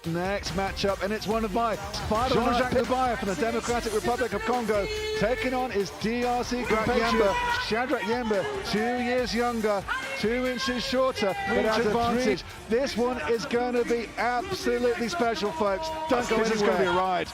Next matchup, and it's one of my Jacques Lubaya from the Democratic Republic of Congo, taking on his DRC compatriot Shadrack Yemba, 2 years younger, 2 inches shorter, but has advantage. This one is going to be absolutely special, folks. Don't go anywhere. It's going to be a ride.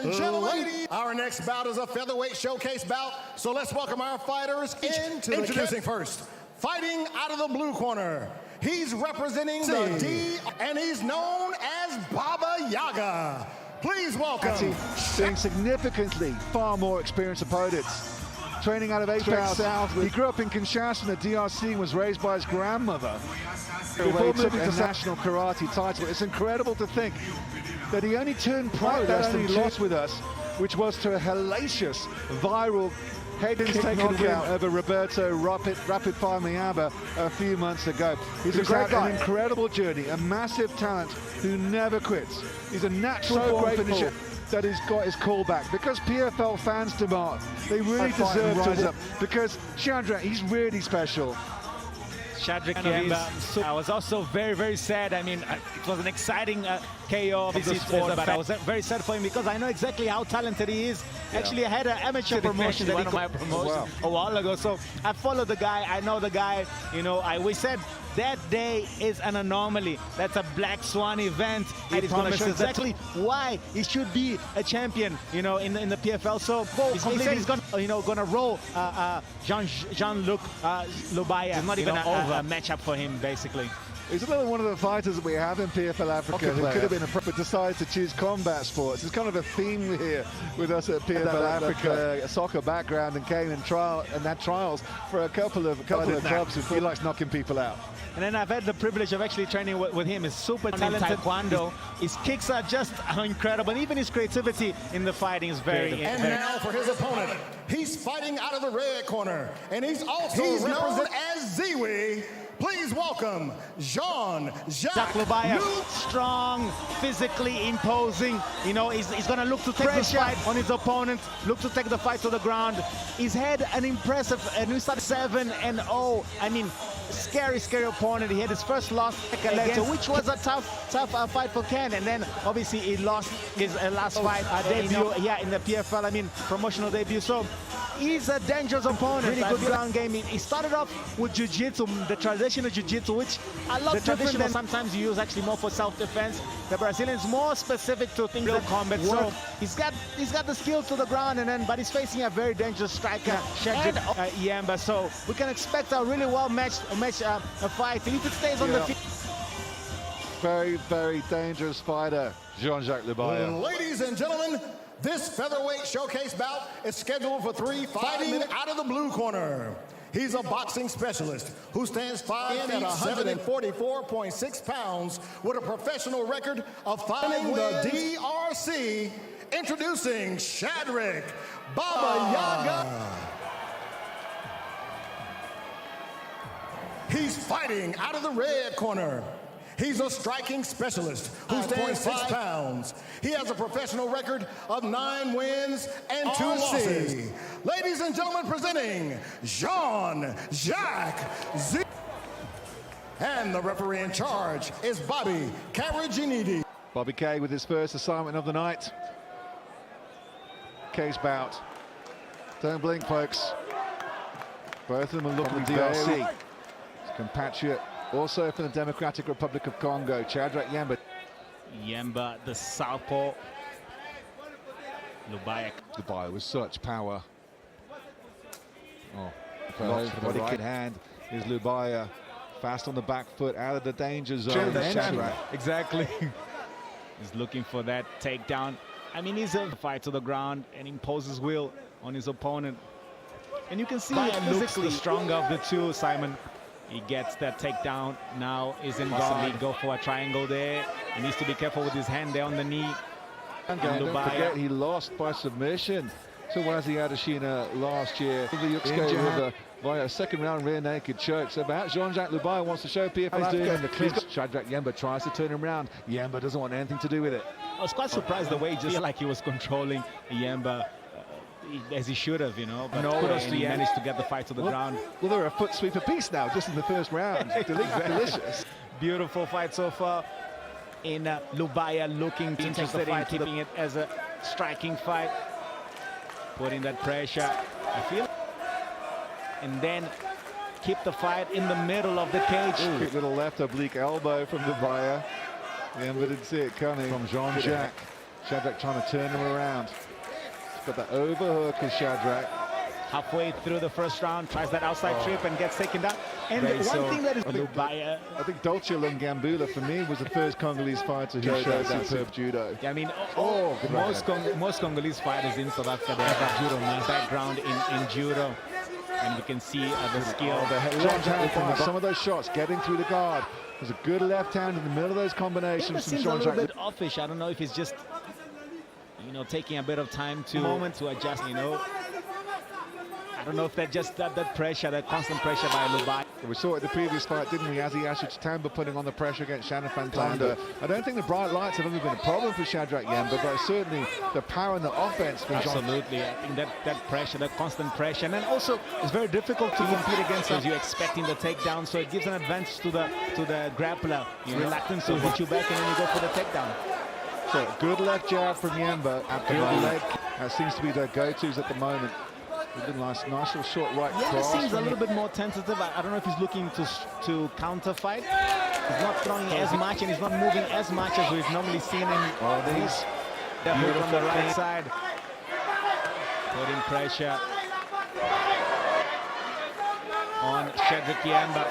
Gentlemen, our next bout is a featherweight showcase bout, so let's welcome our fighters into the introducing first. Fighting out of the blue corner, he's representing the D, and he's known as Baba Yaga. Please welcome. Seeing significantly far more experienced opponents. Training out of Apex South. He grew up in Kinshasa in the DRC and was raised by his grandmother. Before moving to national karate title, it's incredible to think that he only turned pro, that only lost with us, which was to a hellacious viral head knockout over Roberto Rapid Fire Miamba a few months ago. He's a great guy. An incredible journey, a massive talent who never quits. He's a natural born finisher that has got his callback. Because PFL fans demand, they really deserve to rise up, because Shadrack, he's really special. Shadrack Yemba. I was also very, very sad. I mean, it was an exciting KO, obviously, but I was very sad for him because I know exactly how talented he is. Yeah. Actually, I had an amateur promotion, one of my promotions a while ago, so I followed the guy. I know the guy. You know, we said that day is an anomaly. That's a black swan event. It is going to show exactly why he should be a champion, you know, in the PFL. So he said he's going to roll Jean-Luc Lubaya. It's not even a matchup for him, basically. He's another one of the fighters that we have in PFL Africa who could have been but decided to choose combat sports. It's kind of a theme here with us at PFL Africa. A soccer background and came and had trials for a couple of clubs who he likes knocking people out. And then I've had the privilege of actually training with him. He's super talented. Taekwondo. His kicks are just incredible. And even his creativity in the fighting is very... And now for his opponent. He's fighting out of the red corner. And he's also known as Ziwi. Please welcome Jacques Lubaya. Strong, physically imposing. You know, he's going to look to take the fight on his opponent, look to take the fight to the ground. He's had an impressive, he started 7-0. I mean, scary opponent. He had his first loss against, which was a tough fight for Ken. And then, obviously, he lost his last fight, debut, in the PFL, I mean, promotional debut. So, he's a dangerous opponent. Really good ground game. He started off with jiu-jitsu, the traditional jiu-jitsu, which a lot different than sometimes you use actually more for self-defense. The Brazilian's more specific to things like combat. So he's got the skill to the ground, but he's facing a very dangerous striker, Shadrack Yemba. So we can expect a really well-matched fight. And if it stays on the field. Very, very dangerous fighter, Jacques Lubaya. Ladies and gentlemen, this featherweight showcase bout is scheduled for 3 fighting out of the blue corner. He's a boxing specialist who stands 5 feet 144.6 pounds with a professional record of fighting the DRC. Introducing Shadrack Baba Yaga. He's fighting out of the red corner. He's a striking specialist who stands 6 pounds. He has a professional record of 9 wins and 2 losses. Ladies and gentlemen, presenting Jacques Z. And the referee in charge is Bobby Caraginidi. Bobby K with his first assignment of the night. K's bout. Don't blink, folks. Both of them are looking at DRC. His compatriot. Also from the Democratic Republic of Congo, Shadrack Yemba. Yemba, the southpaw. Lubaya with such power. Oh, body kick hand is Lubaya. Fast on the back foot, out of the danger zone. Exactly. He's looking for that takedown. I mean, he's a fight to the ground and imposes will on his opponent. And you can see he looks the stronger of the two, Simon. He gets that takedown. Now is in guard. Go for a triangle there. He needs to be careful with his hand there on the knee. And don't forget, he lost by submission to Wazi Adesina last year. Via a second-round rear naked choke. So perhaps Jacques Lubaya wants to show PFL doing the clinch. Shadrack Yemba tries to turn him around. Yemba doesn't want anything to do with it. I was quite surprised the way he just like he was controlling Yemba. As he should have, you know, but he managed to get the fight to the ground. Well, they're a foot sweep apiece now, just in the first round. Delicious. Beautiful fight so far. In Lubaya looking to interested in keeping it as a striking fight. Putting that pressure. I feel. And then keep the fight in the middle of the cage. Quick little left oblique elbow from Lubaya. Yemba didn't see it coming from Jean-Jacques. Shadrack trying to turn him around. But the overhook is Shadrack. Halfway through the first round, tries that outside trip and gets taken down. And one thing that is Lubaya. I think Dolce Lungambula for me was the first Congolese fighter who showed that superb judo. Yeah, I mean, most Congolese fighters in South Africa, they have that judo background in judo. And we can see the skill. Some of those shots getting through the guard. There's a good left hand in the middle of those combinations from Seems a little Jean-Jacques. bit offish. I don't know if he's just, taking a bit of time to adjust, I don't know if that just that pressure, that constant pressure by Lubaya. We saw it in the previous fight, didn't we? Aziasha Chitamba putting on the pressure against Shannon Fantanda. I don't think the bright lights have ever been a problem for Shadrack Yemba, but certainly the power and the offense from Absolutely. I think that pressure, that constant pressure, and then also it's very difficult to compete against as you're expecting the takedown, so it gives an advantage to the grappler. Reluctant to hit you back and then you go for the takedown. So good left jab from Yemba at the leg. That seems to be their go-tos at the moment. Nice little short right cross. He seems a little bit more tentative. I don't know if he's looking to counter fight. He's not throwing as much and he's not moving as much as we've normally seen him. These definitely on the right side. Putting pressure on Shadrack Yemba.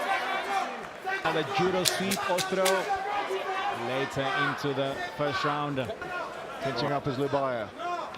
Another judo sweep or throw later into the first round. Pinching up as Lubaya.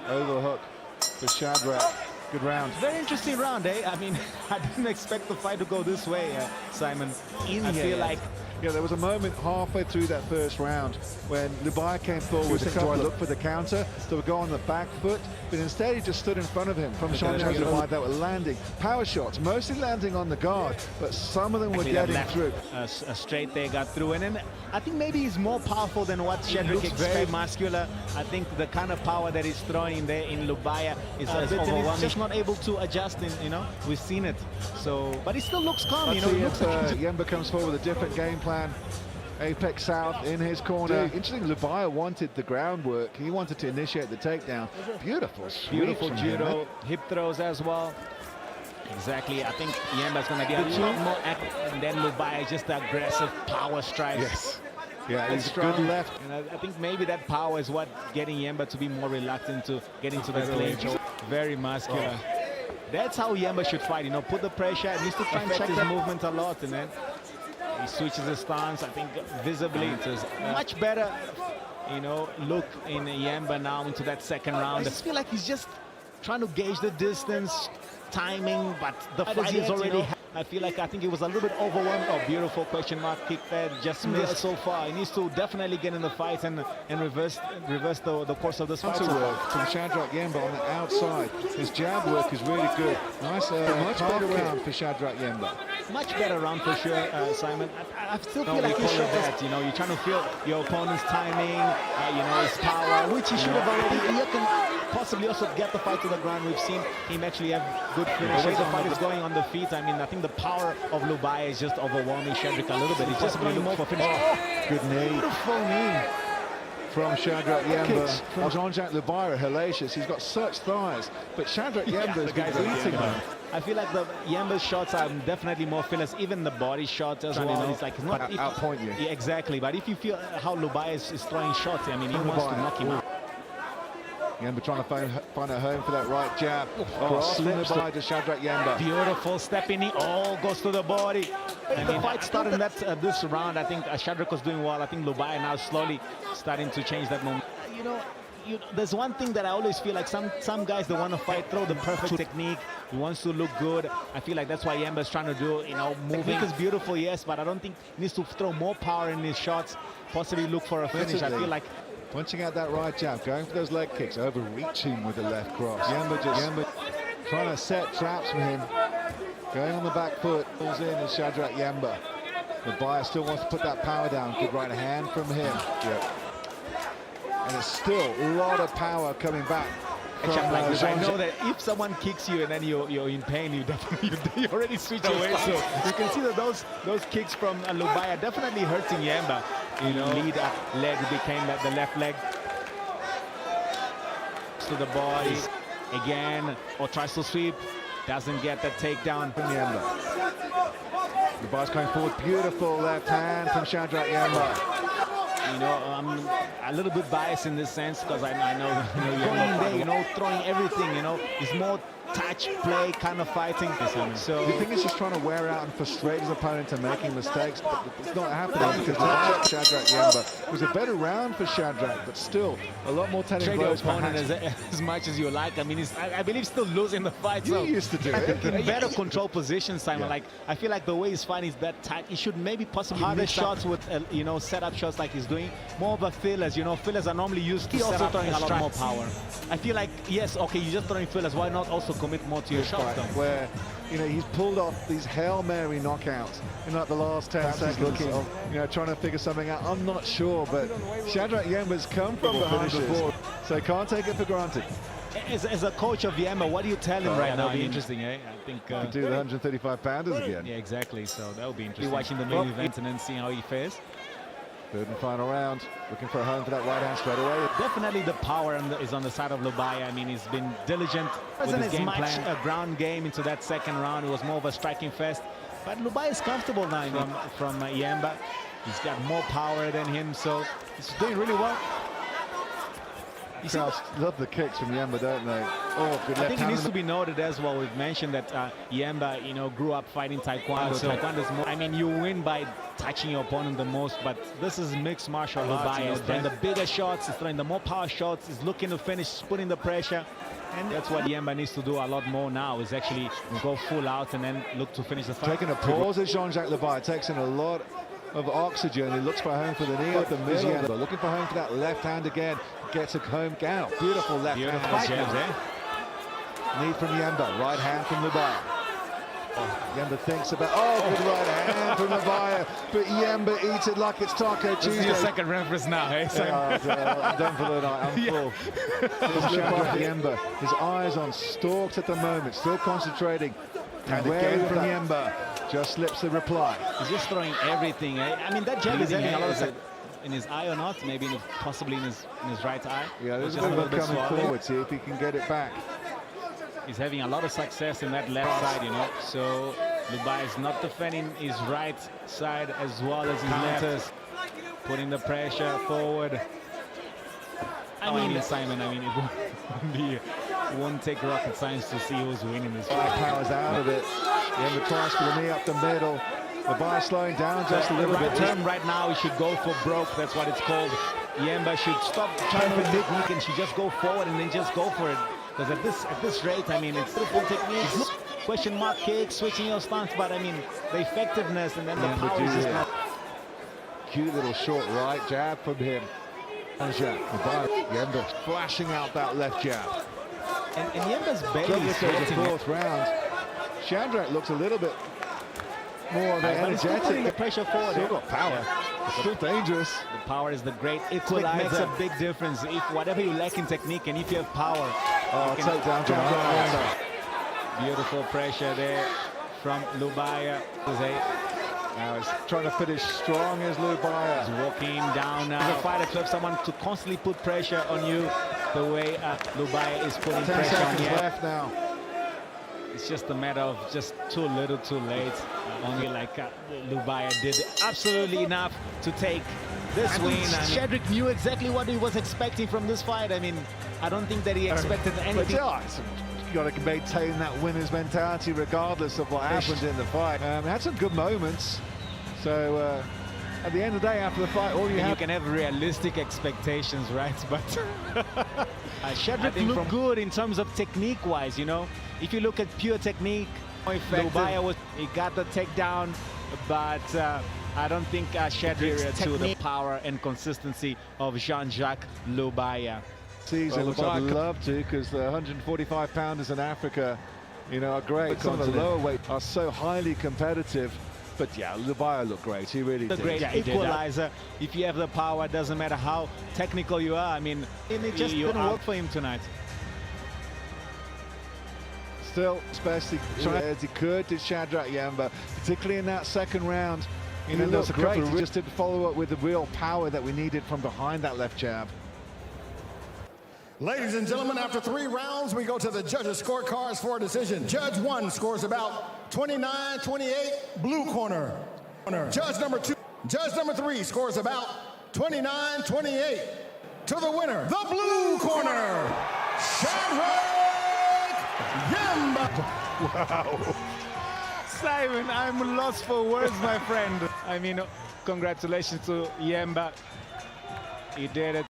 Overhook for Shadrack. Good round. Very interesting round, eh? I mean, I didn't expect the fight to go this way, Simon. I feel like... Yeah, there was a moment halfway through that first round when Lubaya came forward to try to look for the counter, so would go on the back foot, but instead he just stood in front of him from Jean-Jacques Lubaya that were landing. Power shots, mostly landing on the guard, but some of them were getting through. A straight there got through, and then I think maybe he's more powerful than what Shadrack expects. Very muscular. I think the kind of power that he's throwing there in Lubaya is overwhelming. He's just not able to adjust, we've seen it. So, but he still looks calm, He looks like Yemba comes forward with a different game plan. Apex South in his corner. Interesting, Lubaya wanted the groundwork. He wanted to initiate the takedown. Beautiful judo, hip throws as well. Exactly, I think Yemba's going to be a lot more active, and then Lubaya just the aggressive power strikes. Yes. Yeah, he's good left. And I think maybe that power is what getting Yemba to be more reluctant to get into the clinch. Very muscular. That's how Yemba should fight, put the pressure. He needs to try and check his movement a lot, and then he switches his stance. I think visibly it's much better, look in Yemba now into that second round. I just feel like he's just trying to gauge the distance, timing, but the fight is already... I think he was a little bit overwhelmed. Oh, beautiful question mark kick there, just missed so far. He needs to definitely get in the fight and reverse the course of this fight. Work from Shadrack Yemba on the outside. His jab work is really good. Nice, much better round for Shadrack Yemba. Much better round for sure, Simon. I still feel like he's shot that. You're trying to feel your opponent's timing, his power, which he should have already. You can possibly also get the fight to the ground. We've seen him actually have good finishes. The fight is going on the feet. I mean, I think the power of Lubaya is just overwhelming Shadrack a little bit. He's just going more for finish. Good knee. Beautiful knee from Shadrack Yemba. From Jean-Jacques Lubaya, hellacious. He's got such thighs, but Shadrack Yemba is beating him. I feel like the Yemba's shots are definitely more fearless. Even the body shots as well. It's like it's not outpoint you. Yeah, exactly. But if you feel how Lubaya is throwing shots, I mean, he wants to knock him out. Yemba trying to find a home for that right jab. Slips to Shadrack Yemba. Beautiful step in. Goes to the body. And the fight started in this round. I think Shadrack was doing well. I think Lubaya now slowly starting to change that moment. There's one thing that I always feel like some guys, they want to fight, throw the perfect technique. He wants to look good. I feel like that's why Yemba's trying to do, moving. Technique is beautiful, yes, but I don't think he needs to throw more power in his shots, possibly look for a finish. I feel like punching out that right jab, going for those leg kicks, overreaching with the left cross. Yemba trying to set traps for him. Going on the back foot, pulls in as Shadrack Yemba. Lubaya still wants to put that power down. Good right hand from him. And it's still a lot of power coming back Like I know that if someone kicks you and then you're in pain, you definitely you already switch away. So you can see that those kicks from Lubaya definitely hurting Yemba. You know, leg became the left leg to the body again, or tries to sweep, doesn't get the takedown from Yemba. Lubaya's coming forward, beautiful left hand from Shadrack Yemba. You know, I'm a little bit biased in this sense because I know, going there, you know, throwing everything, you know, it's more touch play kind of fighting. So the thing is just trying to wear out and frustrate his opponent and making mistakes, but it's not happening because Shadrack Yemba was a better round for Shadrack, but still a lot more telling blows. Opponent as much as you like. I mean, I believe still losing the fight. You used to do it. In better control position, Simon. Yeah. Like I feel like the way he's fighting is that tight. He should maybe possibly harder shots with you know, set up shots like he's doing. More of a fillers. You know, fillers are normally used to set up throwing a lot more power. I feel like yes, okay, you're just throwing fillers. Why not also commit more to your shots? Where you know he's pulled off these Hail Mary knockouts in like the last 10 seconds. Looking, you know, trying to figure something out. I'm not sure, but Shadrack Yemba's come from behind before, so can't take it for granted. As a coach of Yemba, what do you tell him right now? That'll be interesting, eh? I think could do the 135 pounders again. Yeah, exactly. So that'll be interesting. Be watching the main event and then seeing how he fares. Third and final round, looking for a home for that right hand straight away. Definitely the power is on the side of Lubaya. I mean, he's been diligent with his game plan. A ground game into that second round. It was more of a striking fest. But Lubaya is comfortable now from Yemba. He's got more power than him, so he's doing really well. Crowds love the kicks from Yemba, don't they? Oh, good left hand. I think it needs to be noted as well. We've mentioned that Yemba, you know, grew up fighting Taekwondo. So Taekwondo's more, I mean, you win by touching your opponent the most, but this is mixed martial arts. He's throwing the bigger shots, he's throwing the more power shots, he's looking to finish, putting the pressure. And that's what Yemba needs to do a lot more now, is actually go full out and then look to finish the fight. Taking a pause as Jacques Lubaya takes in a lot of oxygen. He looks for home for the knee up the middle. Looking for home for that left hand again. Gets a home count. Beautiful left hand. Knee from Yemba. Right hand from Lubaya. Yemba thinks about, good right hand from Lubaya, but Yemba eats it like it's Taco Tuesday. This is your second reference now, eh? I'm done for the night. I'm full. Shadrack Yemba. His eyes on stalks at the moment, still concentrating. And again from Yemba. Just slips the reply. He's just throwing everything, eh? I mean, that jab is having a lot of in his eye or not, maybe possibly in his right eye. Yeah, there's a bit coming forward, see if he can get it back. He's having a lot of success in that left side, you know. So Lubaya is not defending his right side as well as his left. Putting the pressure forward. I mean, Simon, I mean, it won't take rocket science to see who's winning this fight. Powers out of it. Yemba tries for the knee up the middle. Lubaya slowing down just a little bit. Term right now, he should go for broke. That's what it's called. Yemba should stop trying for technique and should just go forward and then just go for it. Because at this rate, I mean, it's beautiful techniques, question mark kicks, switching your stance, but I mean, the effectiveness and then the power is just not. Cute little short right jab from him. Yemba flashing out that left jab. And Yemba's barely the fourth round. Shadrack looks a little bit more energetic. The pressure forward. Still got power. It's still dangerous. The power is the great equalizer. It makes a big difference. If whatever you lack in technique and if you have power. Take down Yemba. Beautiful pressure there from Lubaya. Now he's trying to finish strong as Lubaya. He's walking down now. As a fighter to have someone to constantly put pressure on you the way Lubaya is putting pressure on you. Left now. It's just a matter of just too little, too late. Only like Lubaya did absolutely enough to take this win. Shadrack knew exactly what he was expecting from this fight. I mean, I don't think that he expected anything. You got to maintain that winner's mentality regardless of what happened in the fight. Had some good moments. So at the end of the day, after the fight, all you can have realistic expectations, right? But Shadrack looked good in terms of technique-wise. You know, if you look at pure technique, Lubaya he got the takedown, but I don't think Shadrack's to the power and consistency of Jacques Lubaya. Season, which I'd love to, because the 145 pounders in Africa, you know, are great. Some of the lower weight are so highly competitive. But yeah, Lubaya looked great. He really did. The great equalizer. If you have the power, it doesn't matter how technical you are. I mean, it just didn't work for him tonight. still, especially as he could to Shadrack Yemba, particularly in that second round. He looked great. He just didn't follow up with the real power that we needed from behind that left jab. Ladies and gentlemen, after 3 rounds, we go to the judges' scorecards for a decision. Judge 1 scores about 29-28, blue corner. Judge number 3 scores about 29-28. To the winner, the blue corner, Shadrack Yemba. Wow. Simon, I'm lost for words, my friend. I mean, congratulations to Yemba. He did it.